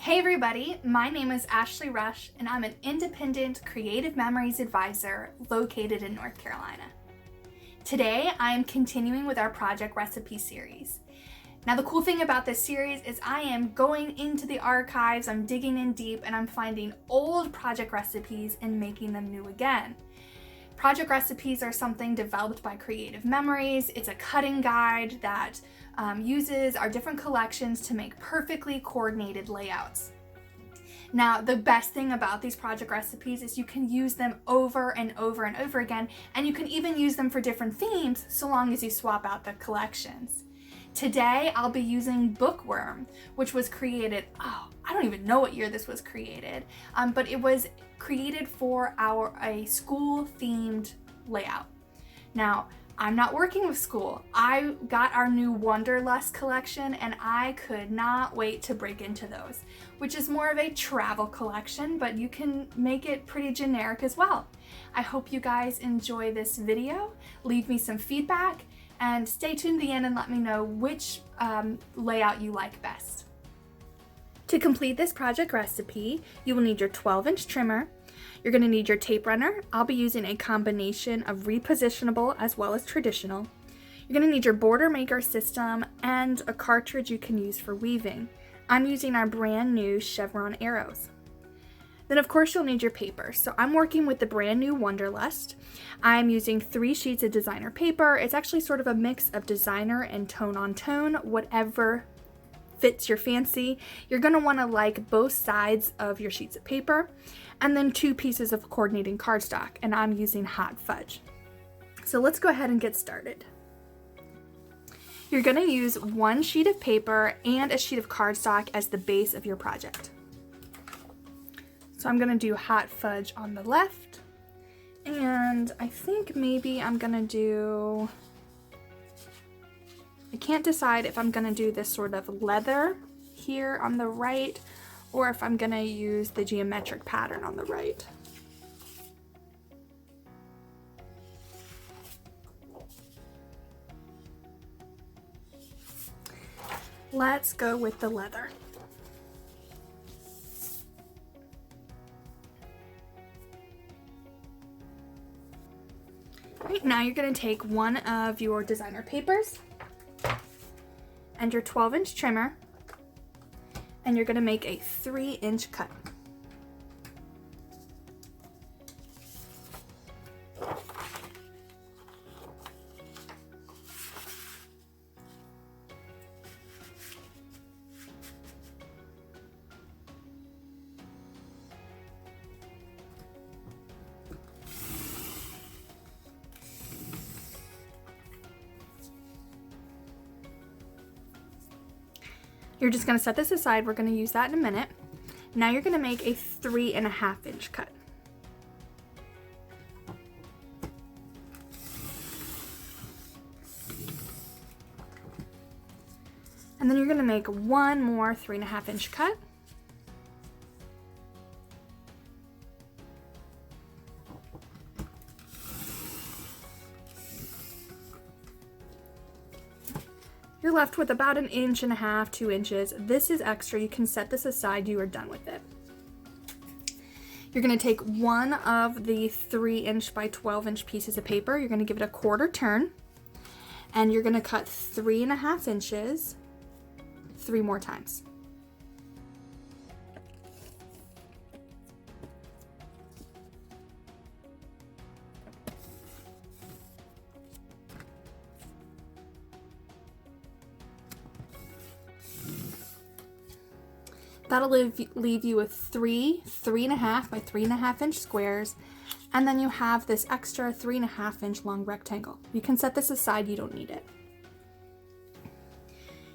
Hey everybody, my name is Ashley Rush and I'm an independent creative memories advisor located in North Carolina. Today I am continuing with our project recipe series. Now the cool thing about this series is I am going into the archives, I'm digging in deep, and I'm finding old project recipes and making them new again. Project recipes are something developed by Creative Memories. It's a cutting guide that uses our different collections to make perfectly coordinated layouts. Now, the best thing about these project recipes is you can use them over and over and over again, and you can even use them for different themes so long as you swap out the collections. Today, I'll be using Bookworm, which was created, I don't even know what year this was created, but it was created for a school-themed layout. Now, I'm not working with school. I got our new Wanderlust collection and I could not wait to break into those, which is more of a travel collection, but you can make it pretty generic as well. I hope you guys enjoy this video. Leave me some feedback and stay tuned to the end and let me know which layout you like best. To complete this project recipe, you will need your 12-inch trimmer. You're going to need your tape runner. I'll be using a combination of repositionable as well as traditional. You're going to need your border maker system and a cartridge you can use for weaving. I'm using our brand new chevron arrows. Then of course you'll need your paper. So I'm working with the brand new Wanderlust. I'm using 3 sheets of designer paper. It's actually sort of a mix of designer and tone on tone, whatever fits your fancy. You're going to want to like both sides of your sheets of paper, and then 2 pieces of coordinating cardstock, and I'm using hot fudge. So let's go ahead and get started. You're going to use 1 sheet of paper and a sheet of cardstock as the base of your project. So I'm going to do hot fudge on the left, and I think maybe I'm going to do, I can't decide if I'm going to do this sort of leather here on the right or if I'm going to use the geometric pattern on the right. Let's go with the leather. Right, now you're going to take one of your designer papers and your 12-inch trimmer, and you're going to make a 3-inch cut. You're just going to set this aside. We're going to use that in a minute. Now you're going to make a 3.5-inch cut. And then you're going to make one more 3.5-inch cut. You're left with about 1.5 inches, 2 inches. This is extra. You can set this aside. You are done with it. You're going to take one of the 3-inch by 12-inch pieces of paper. You're going to give it a quarter turn, and you're going to cut 3.5 inches 3 more times. That'll leave you with 3.5 by 3.5 inch squares, and then you have this extra 3.5 inch long rectangle. You can set this aside, you don't need it.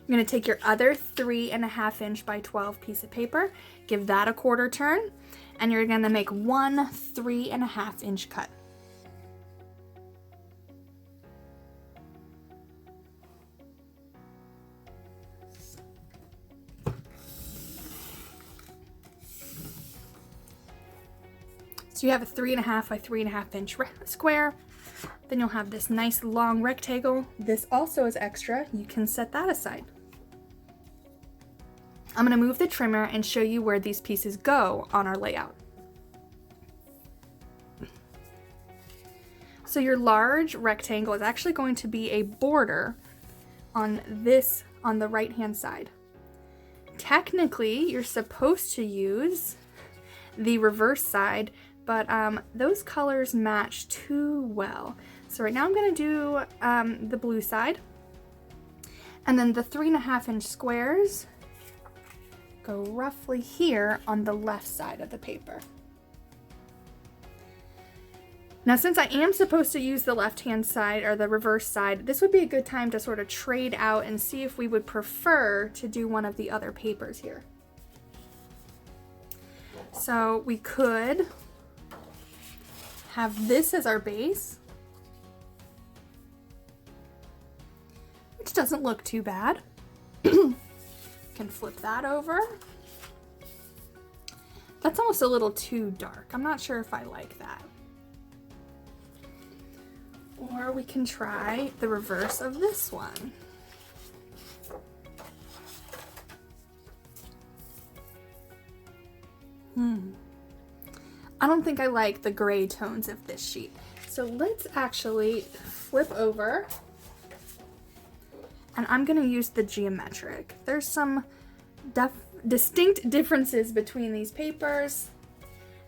You're going to take your other 3.5 inch by 12 piece of paper, give that a quarter turn, and you're going to make one 3.5 inch cut. So you have a 3.5 by 3.5 inch square. Then you'll have this nice long rectangle. This also is extra. You can set that aside. I'm going to move the trimmer and show you where these pieces go on our layout. So your large rectangle is actually going to be a border on the right hand side. Technically, you're supposed to use the reverse side, but those colors match too well. So right now I'm going to do the blue side, and then the 3.5 inch squares go roughly here on the left side of the paper. Now, since I am supposed to use the left-hand side or the reverse side, this would be a good time to sort of trade out and see if we would prefer to do one of the other papers here. So we could have this as our base, which doesn't look too bad. Can flip that over. That's almost a little too dark. I'm not sure if I like that. Or we can try the reverse of this one. I don't think I like the gray tones of this sheet. So let's actually flip over. And I'm going to use the geometric. There's some distinct differences between these papers.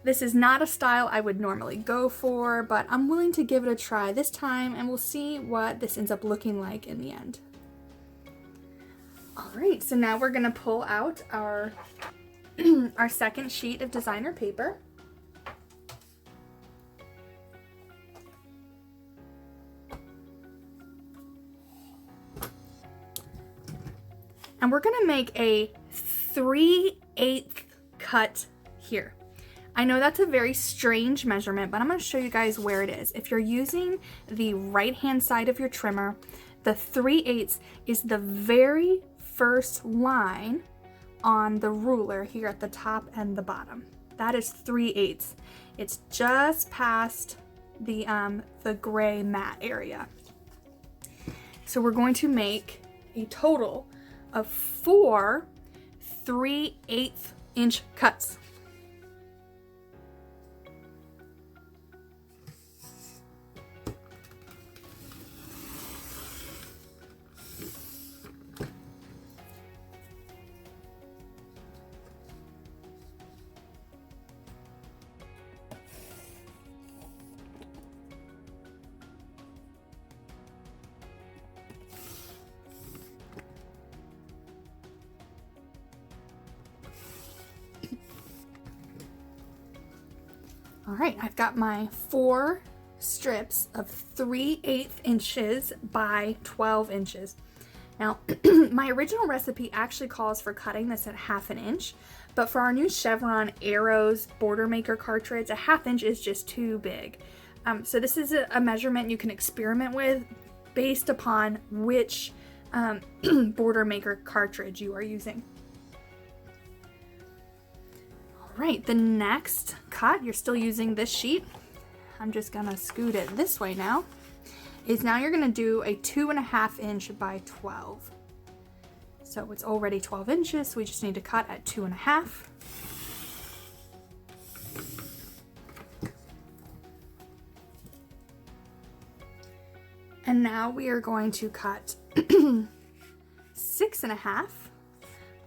This is not a style I would normally go for, but I'm willing to give it a try this time, and we'll see what this ends up looking like in the end. All right, so now we're going to pull out our, our second sheet of designer paper. And we're gonna make a 3/8 cut here. I know that's a very strange measurement, but I'm gonna show you guys where it is. If you're using the right-hand side of your trimmer, the 3/8 is the very first line on the ruler here at the top and the bottom. That is 3/8. It's just past the gray matte area. So we're going to make a total of 4 3/8 inch cuts. All right, I've got my 4 strips of 3/8 inches by 12 inches. Now, my original recipe actually calls for cutting this at 1/2 inch, but for our new Chevron Arrows border maker cartridge, a 1/2 inch is just too big. So this is a measurement you can experiment with based upon which border maker cartridge you are using. Right, the next cut, you're still using this sheet. I'm just gonna scoot it this way now. Is now you're gonna do a 2.5 inch by 12. So it's already 12 inches, so we just need to cut at 2.5. And now we are going to cut 6.5.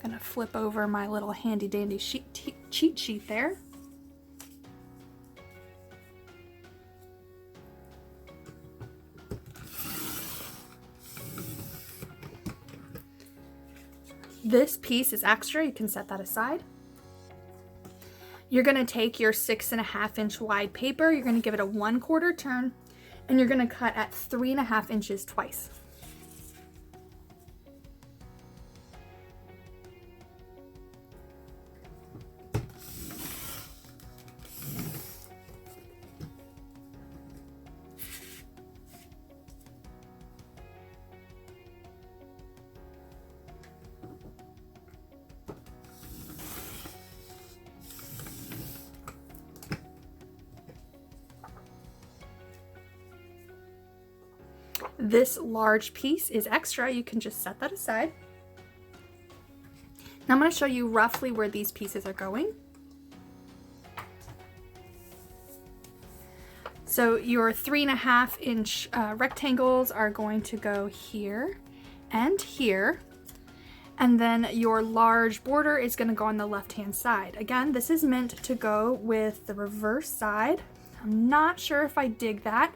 Gonna flip over my little handy dandy cheat sheet there. This piece is extra, you can set that aside. You're gonna take your 6.5 inch wide paper, you're gonna give it a 1/4 turn, and you're gonna cut at 3.5 inches twice. This large piece is extra, you can just set that aside. Now I'm going to show you roughly where these pieces are going. So your 3.5 inch rectangles are going to go here and here. And then your large border is going to go on the left-hand side. Again, this is meant to go with the reverse side. I'm not sure if I dig that.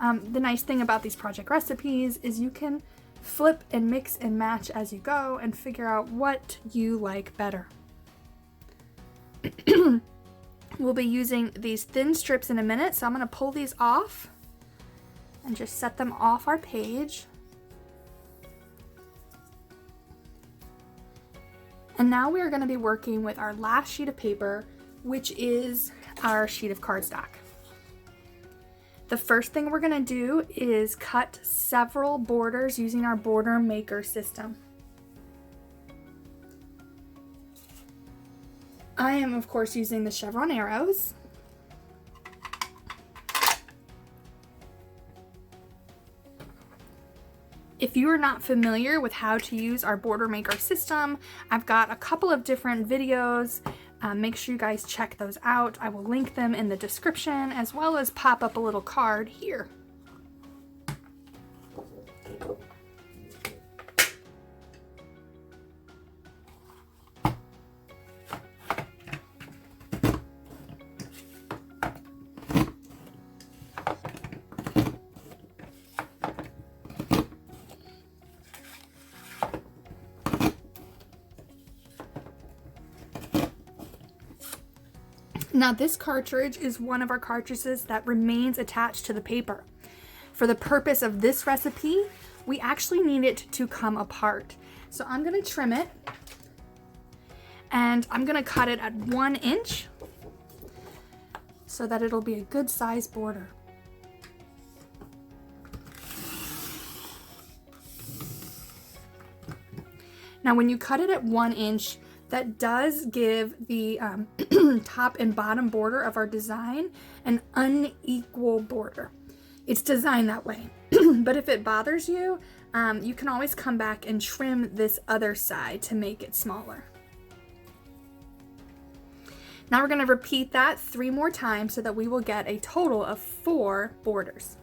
The nice thing about these project recipes is you can flip and mix and match as you go and figure out what you like better. We'll be using these thin strips in a minute, so I'm going to pull these off and just set them off our page. And now we are going to be working with our last sheet of paper, which is our sheet of cardstock. The first thing we're going to do is cut several borders using our border maker system. I am, of course, using the chevron arrows. If you are not familiar with how to use our border maker system, I've got a couple of different videos. Make sure you guys check those out. I will link them in the description, as well as pop up a little card here. Now this cartridge is one of our cartridges that remains attached to the paper. For the purpose of this recipe, we actually need it to come apart. So I'm going to trim it, and I'm going to cut it at 1 inch so that it'll be a good size border. Now when you cut it at 1 inch, that does give the top and bottom border of our design an unequal border. It's designed that way. But if it bothers you, you can always come back and trim this other side to make it smaller. Now we're going to repeat that 3 more times so that we will get a total of 4 borders.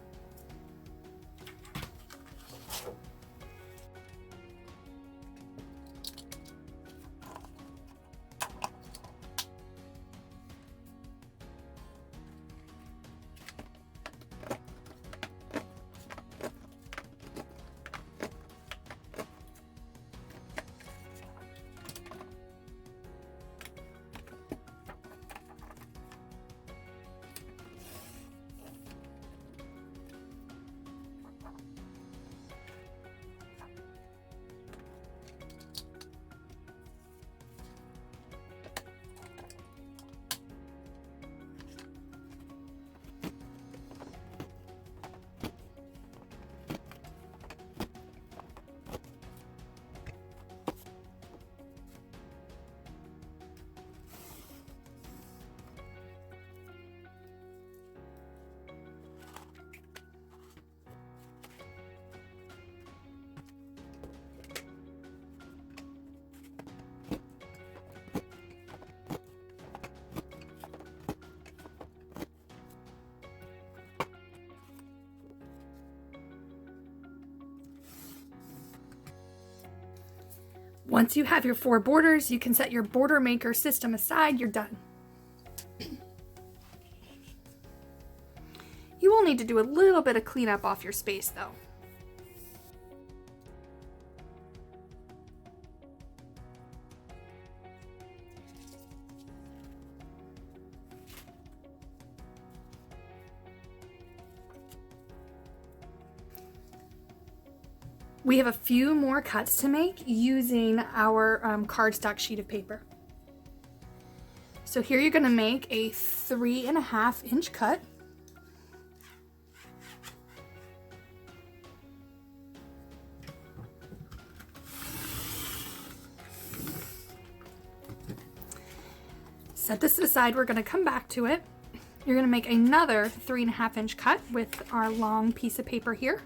Once you have your 4 borders, you can set your border maker system aside. You're done. You will need to do a little bit of cleanup off your space though. We have a few more cuts to make using our cardstock sheet of paper. So here you're going to make a 3.5 inch cut. Set this aside, we're going to come back to it. You're going to make another 3.5 inch cut with our long piece of paper here.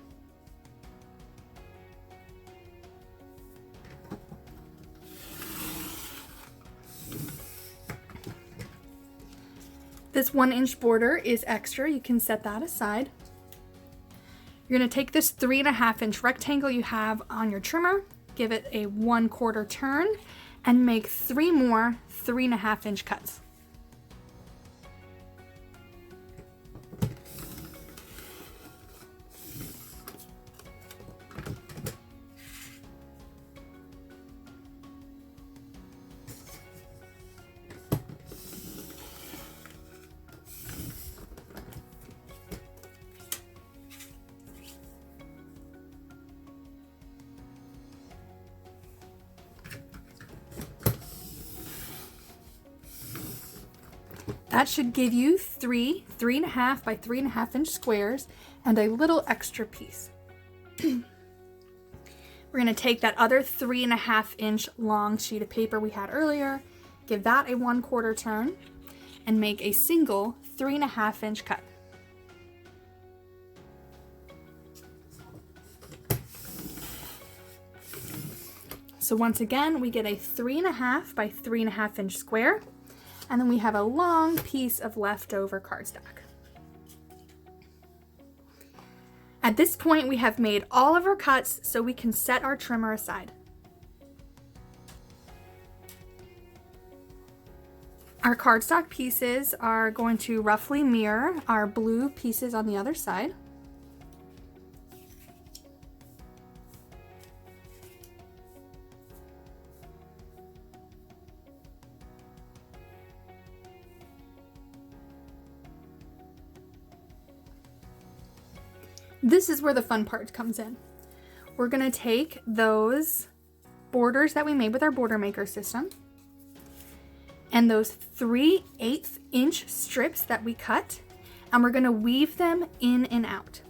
This 1-inch border is extra. You can set that aside. You're going to take this 3.5-inch rectangle you have on your trimmer, give it a 1/4 turn, and make 3 more 3.5-inch cuts. That should give you 3.5 by 3.5-inch squares and a little extra piece. We're going to take that other 3.5-inch long sheet of paper we had earlier, give that a 1/4 turn, and make a single 3.5-inch cut. So once again, we get a 3.5 by 3.5-inch square. And then we have a long piece of leftover cardstock. At this point, we have made all of our cuts so we can set our trimmer aside. Our cardstock pieces are going to roughly mirror our blue pieces on the other side. This is where the fun part comes in. We're going to take those borders that we made with our border maker system and those 3/8 inch strips that we cut, and we're going to weave them in and out.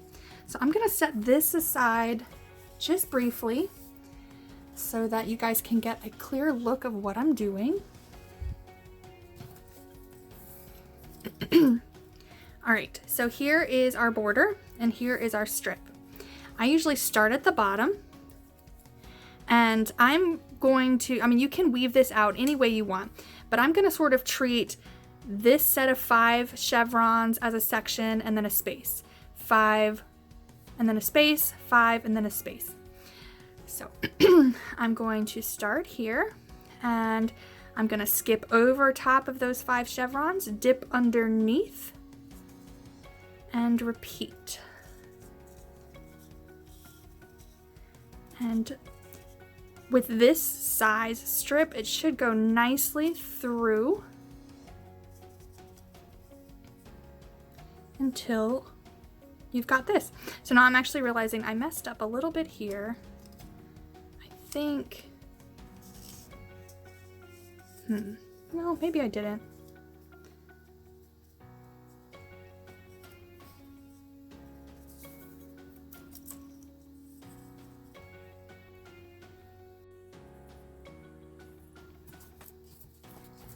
So I'm going to set this aside just briefly so that you guys can get a clear look of what I'm doing. All right, so here is our border and here is our strip. I usually start at the bottom, and I'm going to, you can weave this out any way you want, but I'm going to sort of treat this set of 5 chevrons as a section and then a space. 5 and then a space, 5 and then a space. So I'm going to start here, and I'm going to skip over top of those 5 chevrons, dip underneath, and repeat. And with this size strip, it should go nicely through until you've got this. So now I'm actually realizing I messed up a little bit here. I think, no, maybe I didn't.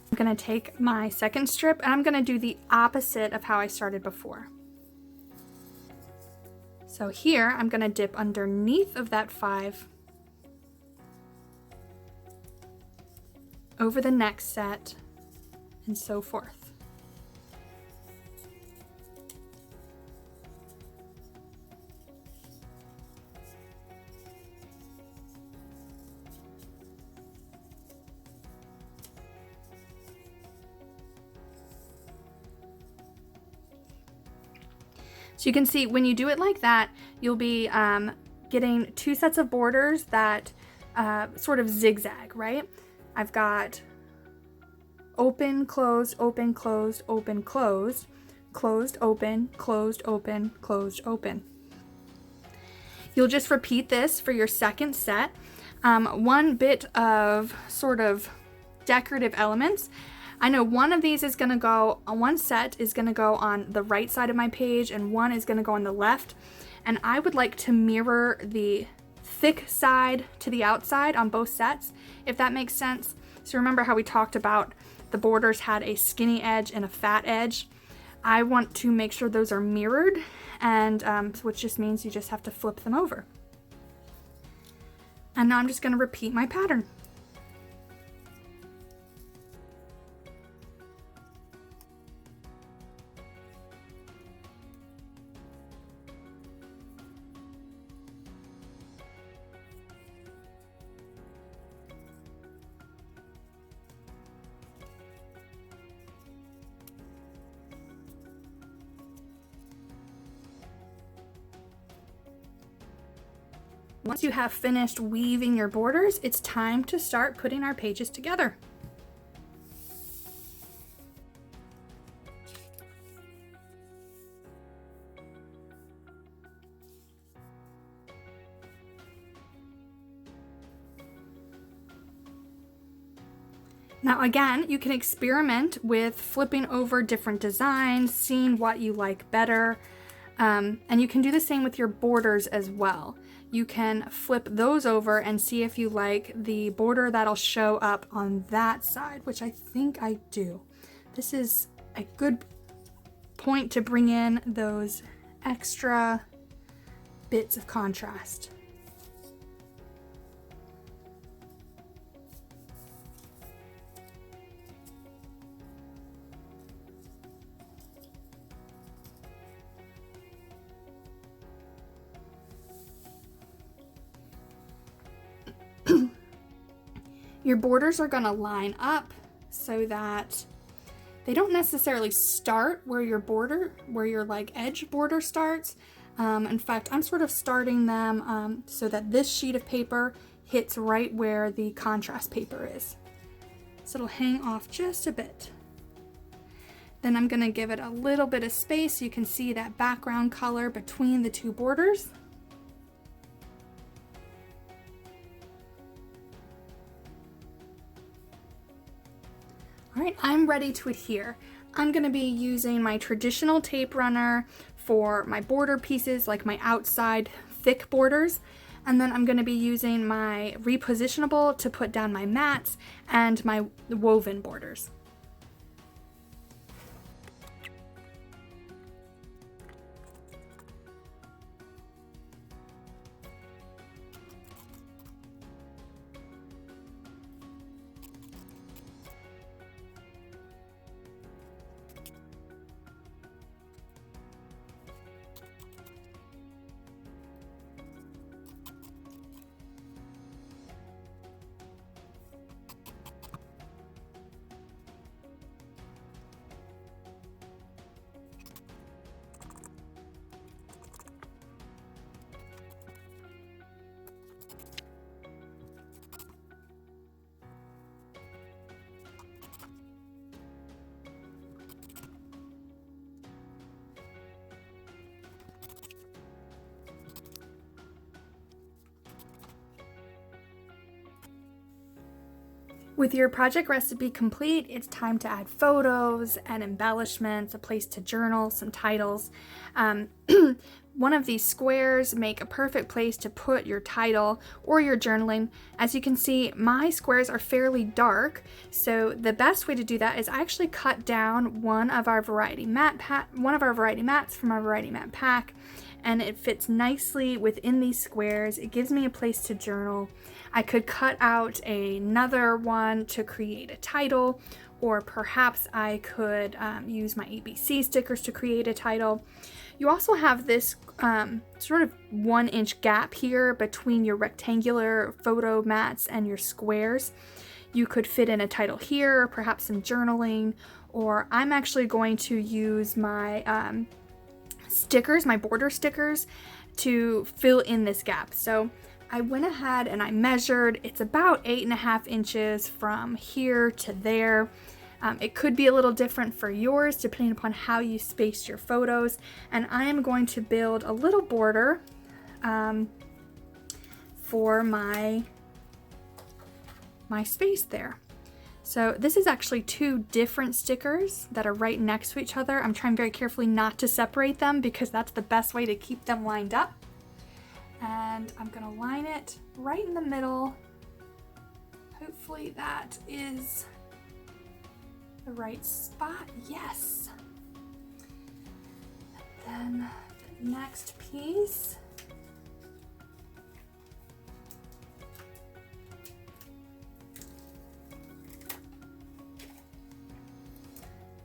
I'm going to take my second strip and I'm going to do the opposite of how I started before. So here I'm going to dip underneath of that 5 over the next set and so forth. So you can see when you do it like that, you'll be getting 2 sets of borders that sort of zigzag, right? I've got open, closed, open, closed, open, closed, closed, open, closed, open, closed, open. You'll just repeat this for your second set. One bit of sort of decorative elements. I know one of these is going to go, one set is going to go on the right side of my page and one is going to go on the left. And I would like to mirror the thick side to the outside on both sets, if that makes sense. So remember how we talked about the borders had a skinny edge and a fat edge. I want to make sure those are mirrored, and which just means you just have to flip them over. And now I'm just going to repeat my pattern. Once you have finished weaving your borders, it's time to start putting our pages together. Now again, you can experiment with flipping over different designs, seeing what you like better, and you can do the same with your borders as well. You can flip those over and see if you like the border that'll show up on that side, which I think I do. This is a good point to bring in those extra bits of contrast. Your borders are going to line up so that they don't necessarily start where your like edge border starts. In fact, I'm sort of starting them so that this sheet of paper hits right where the contrast paper is. So it'll hang off just a bit. Then I'm going to give it a little bit of space so you can see that background color between the two borders. All right, I'm ready to adhere. I'm going to be using my traditional tape runner for my border pieces, like my outside thick borders. And then I'm going to be using my Repositionable to put down my mats and my woven borders. With your project recipe complete, it's time to add photos and embellishments, a place to journal, some titles. One of these squares make a perfect place to put your title or your journaling. As you can see, my squares are fairly dark, so the best way to do that is I actually cut down one of our variety mats from our variety mat pack, and it fits nicely within these squares. It gives me a place to journal. I could cut out another one to create a title, or perhaps I could use my ABC stickers to create a title. You also have this sort of 1-inch gap here between your rectangular photo mats and your squares. You could fit in a title here, perhaps some journaling, or I'm actually going to use my stickers, my border stickers, to fill in this gap. So I went ahead and I measured. It's about 8.5 inches from here to there. It could be a little different for yours depending upon how you spaced your photos. And I am going to build a little border for my space there. So this is actually 2 different stickers that are right next to each other. I'm trying very carefully not to separate them because that's the best way to keep them lined up. And I'm gonna line it right in the middle. Hopefully that is the right spot. Yes. And then the next piece.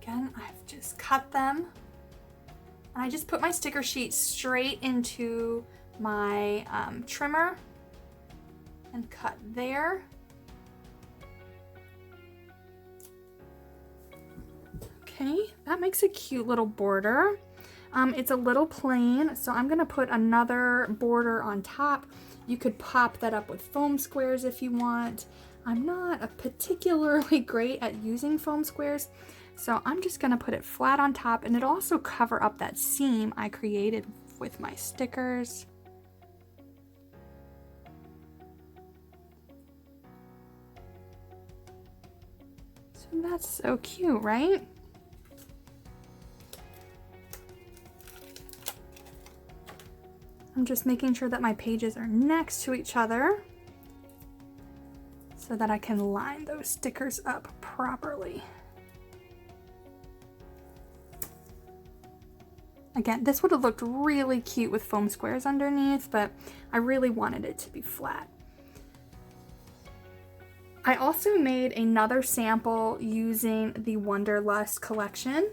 Again, I've just cut them. And I just put my sticker sheet straight into my trimmer and cut there. Okay, that makes a cute little border. It's a little plain, so I'm gonna put another border on top. You could pop that up with foam squares if you want. I'm not particularly great at using foam squares, so I'm just gonna put it flat on top, and it'll also cover up that seam I created with my stickers. So that's so cute, right? I'm just making sure that my pages are next to each other so that I can line those stickers up properly. Again, this would have looked really cute with foam squares underneath, but I really wanted it to be flat. I also made another sample using the Wanderlust collection.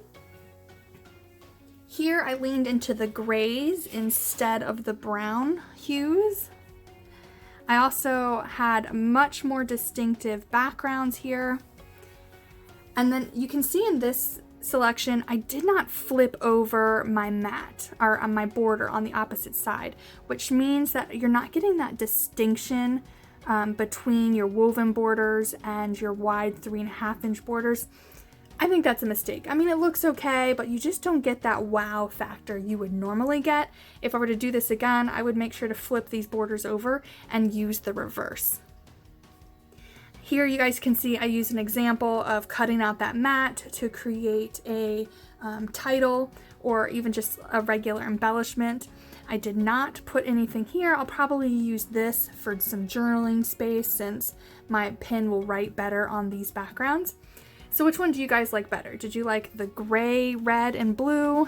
Here I leaned into the grays instead of the brown hues. I also had much more distinctive backgrounds here. And then you can see in this selection, I did not flip over my mat or on my border on the opposite side, which means that you're not getting that distinction between your woven borders and your wide 3.5-inch borders. I think that's a mistake. I mean, it looks okay, but you just don't get that wow factor you would normally get. If I were to do this again, I would make sure to flip these borders over and use the reverse. Here you guys can see I used an example of cutting out that mat to create a title or even just a regular embellishment. I did not put anything here. I'll probably use this for some journaling space since my pen will write better on these backgrounds. So which one do you guys like better? Did you like the gray, red, and blue?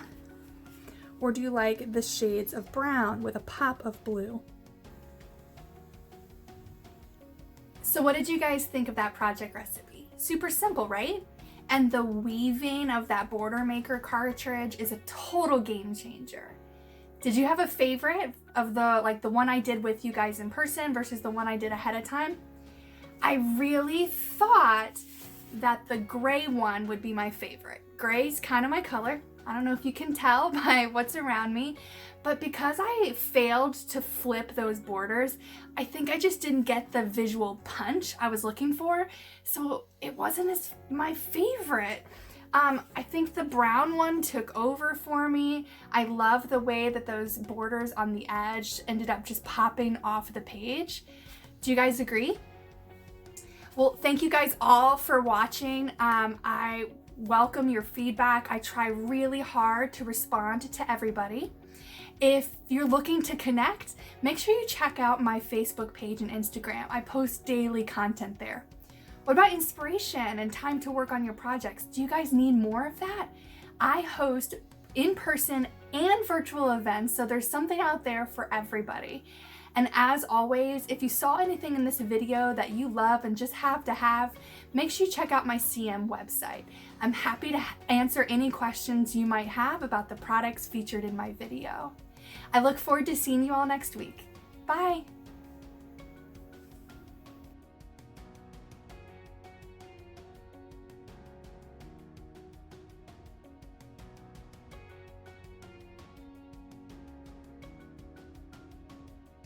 Or do you like the shades of brown with a pop of blue? So what did you guys think of that project recipe? Super simple, right? And the weaving of that border maker cartridge is a total game changer. Did you have a favorite of the one I did with you guys in person versus the one I did ahead of time? I really thought that the gray one would be my favorite. Gray's kind of my color. I don't know if you can tell by what's around me, but because I failed to flip those borders, I think I just didn't get the visual punch I was looking for, so it wasn't as my favorite. I think the brown one took over for me. I love the way that those borders on the edge ended up just popping off the page. Do you guys agree? Well, thank you guys all for watching. I welcome your feedback. I try really hard to respond to everybody. If you're looking to connect, make sure you check out my Facebook page and Instagram. I post daily content there. What about inspiration and time to work on your projects? Do you guys need more of that? I host in-person and virtual events, so there's something out there for everybody. And as always, if you saw anything in this video that you love and just have to have, make sure you check out my CM website. I'm happy to answer any questions you might have about the products featured in my video. I look forward to seeing you all next week. Bye!